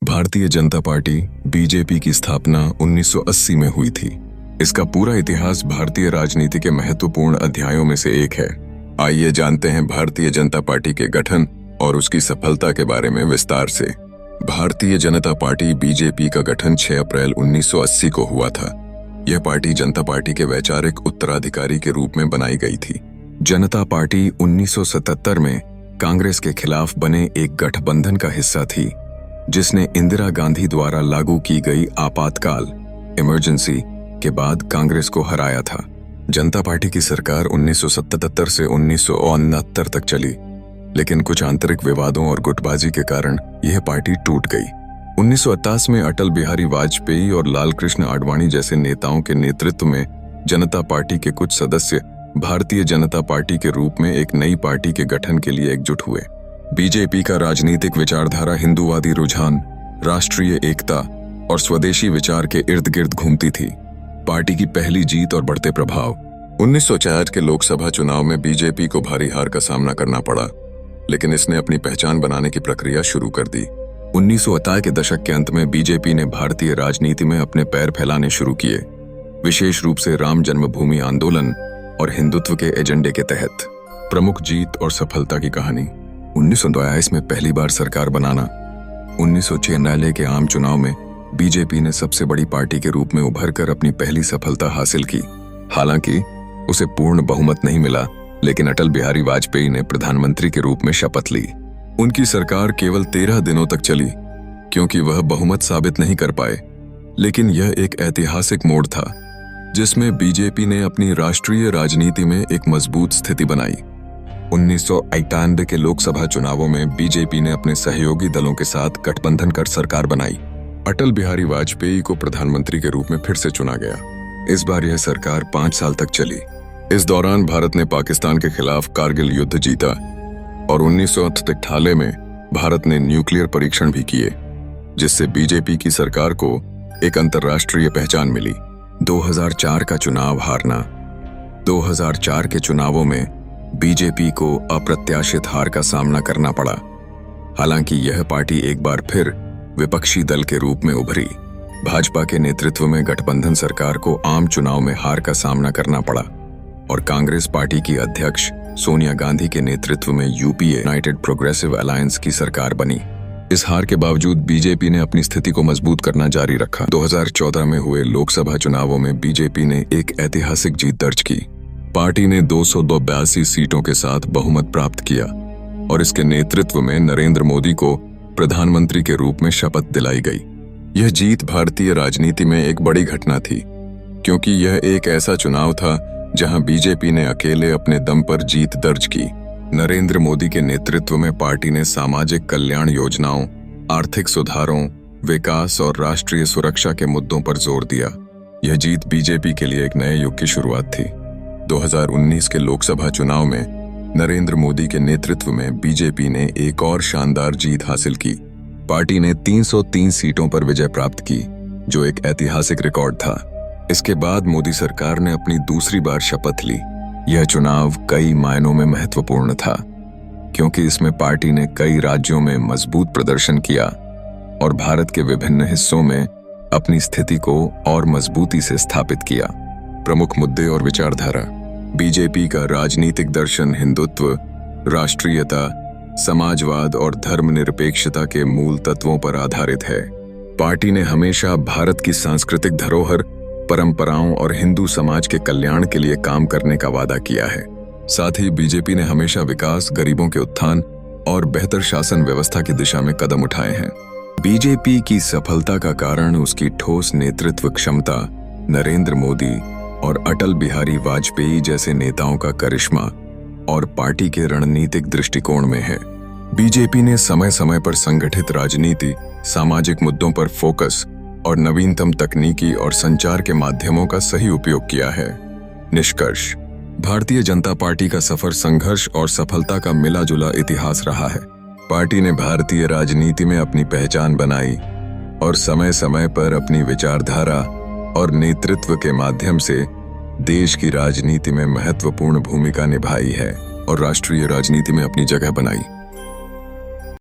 Bharatiya Janata party BJP की स्थापना 1980 में हुई थी। इसका पूरा इतिहास भारतीय राजनीति के महत्वपूर्ण अध्यायों में से एक है। आइए जानते हैं भारतीय जनता पार्टी के गठन और उसकी सफलता के बारे में विस्तार से। भारतीय जनता पार्टी बीजेपी का गठन 6 अप्रैल 1980 को हुआ था। यह पार्टी जनता पार्टी के वैचारिक उत्तराधिकारी के रूप में बनाई गई थी। जनता पार्टी 1977 में कांग्रेस के खिलाफ बने एक गठबंधन का हिस्सा थी, जिसने इंदिरा गांधी द्वारा लागू की गई आपातकाल इमरजेंसी के बाद कांग्रेस को हराया था। जनता पार्टी की सरकार 1977 से 1969 तक चली, लेकिन कुछ आंतरिक विवादों और गुटबाजी के कारण यह पार्टी टूट गई। 1988 में अटल बिहारी वाजपेयी और लाल कृष्ण आडवाणी जैसे नेताओं के नेतृत्व में जनता पार्टी के कुछ सदस्य भारतीय जनता पार्टी के रूप में एक नई पार्टी के गठन के लिए एकजुट हुए। बीजेपी का राजनीतिक विचारधारा हिंदूवादी रुझान, राष्ट्रीय एकता और स्वदेशी विचार के इर्द गिर्द घूमती थी। पार्टी की पहली जीत और बढ़ते प्रभाव। 1966 के लोकसभा चुनाव में बीजेपी को भारी हार का सामना करना पड़ा, लेकिन इसने अपनी पहचान बनाने की प्रक्रिया शुरू कर दी। 1980 के दशक के अंत में बीजेपी ने भारतीय राजनीति में अपने पैर फैलाने शुरू किए, विशेष रूप से राम जन्मभूमि आंदोलन और हिंदुत्व के एजेंडे के तहत। प्रमुख जीत और सफलता की कहानी। 1982 में पहली बार सरकार बनाना। 1996 के आम चुनाव में बीजेपी ने सबसे बड़ी पार्टी के रूप में उभरकर अपनी पहली सफलता हासिल की। हालांकि उसे पूर्ण बहुमत नहीं मिला, लेकिन अटल बिहारी वाजपेयी ने प्रधानमंत्री के रूप में शपथ ली। उनकी सरकार केवल 13 दिनों तक चली, क्योंकि वह बहुमत साबित नहीं कर पाए। लेकिन यह एक ऐतिहासिक मोड़ था, जिसमें बीजेपी ने अपनी राष्ट्रीय राजनीति में एक मजबूत स्थिति बनाई। 1991 के लोकसभा चुनावों में बीजेपी ने अपने सहयोगी दलों के साथ गठबंधन कर सरकार बनाई। अटल बिहारी वाजपेयी को प्रधानमंत्री के रूप में फिर से चुना गया। इस बार यह सरकार 5 साल तक चली। इस दौरान भारत ने पाकिस्तान के खिलाफ कारगिल युद्ध जीता और 1998 में भारत ने न्यूक्लियर परीक्षण भी किए, जिससे बीजेपी की सरकार को एक अंतर्राष्ट्रीय पहचान मिली। 2004 का चुनाव हारना। 2004 के चुनावों में बीजेपी को अप्रत्याशित हार का सामना करना पड़ा। हालांकि यह पार्टी एक बार फिर विपक्षी दल के रूप में उभरी। भाजपा के नेतृत्व में गठबंधन सरकार को आम चुनाव में हार का सामना करना पड़ा और कांग्रेस पार्टी की अध्यक्ष सोनिया गांधी के नेतृत्व में यूपीए यूनाइटेड प्रोग्रेसिव अलायंस की सरकार बनी। इस हार के बावजूद बीजेपी ने अपनी स्थिति को मजबूत करना जारी रखा। 2014 में हुए लोकसभा चुनावों में बीजेपी ने एक ऐतिहासिक जीत दर्ज की। पार्टी ने 282 सीटों के साथ बहुमत प्राप्त किया और इसके नेतृत्व में नरेंद्र मोदी को प्रधानमंत्री के रूप में शपथ दिलाई गई। यह जीत भारतीय राजनीति में एक बड़ी घटना थी, क्योंकि यह एक ऐसा चुनाव था जहां बीजेपी ने अकेले अपने दम पर जीत दर्ज की। नरेंद्र मोदी के नेतृत्व में पार्टी ने सामाजिक कल्याण योजनाओं, आर्थिक सुधारों, विकास और राष्ट्रीय सुरक्षा के मुद्दों पर जोर दिया। यह जीत बीजेपी के लिए एक नए युग की शुरुआत थी। 2019 के लोकसभा चुनाव में नरेंद्र मोदी के नेतृत्व में बीजेपी ने एक और शानदार जीत हासिल की। पार्टी ने 303 सीटों पर विजय प्राप्त की, जो एक ऐतिहासिक रिकॉर्ड था। इसके बाद मोदी सरकार ने अपनी दूसरी बार शपथ ली। यह चुनाव कई मायनों में महत्वपूर्ण था, क्योंकि इसमें पार्टी ने कई राज्यों में मजबूत प्रदर्शन किया और भारत के विभिन्न हिस्सों में अपनी स्थिति को और मजबूती से स्थापित किया। प्रमुख मुद्दे और विचारधारा। बीजेपी का राजनीतिक दर्शन हिंदुत्व, राष्ट्रीयता, समाजवाद और धर्मनिरपेक्षता के मूल तत्वों पर आधारित है। पार्टी ने हमेशा भारत की सांस्कृतिक धरोहर, परंपराओं और हिंदू समाज के कल्याण के लिए काम करने का वादा किया है। साथ ही बीजेपी ने हमेशा विकास, गरीबों के उत्थान और बेहतर शासन व्यवस्था की दिशा में कदम उठाए हैं। बीजेपी की सफलता का कारण उसकी ठोस नेतृत्व क्षमता, नरेंद्र मोदी और अटल बिहारी वाजपेयी जैसे नेताओं का करिश्मा और पार्टी के रणनीतिक दृष्टिकोण में है। बीजेपी ने समय समय पर संगठित राजनीति, सामाजिक मुद्दों पर फोकस और नवीनतम तकनीकी और संचार के माध्यमों का सही उपयोग किया है। निष्कर्ष। भारतीय जनता पार्टी का सफर संघर्ष और सफलता का मिला-जुला इतिहास रहा है। पार्टी ने भारतीय राजनीति में अपनी पहचान बनाई और समय समय पर अपनी विचारधारा और नेतृत्व के माध्यम से देश की राजनीति में महत्वपूर्ण भूमिका निभाई है और राष्ट्रीय राजनीति में अपनी जगह बनाई।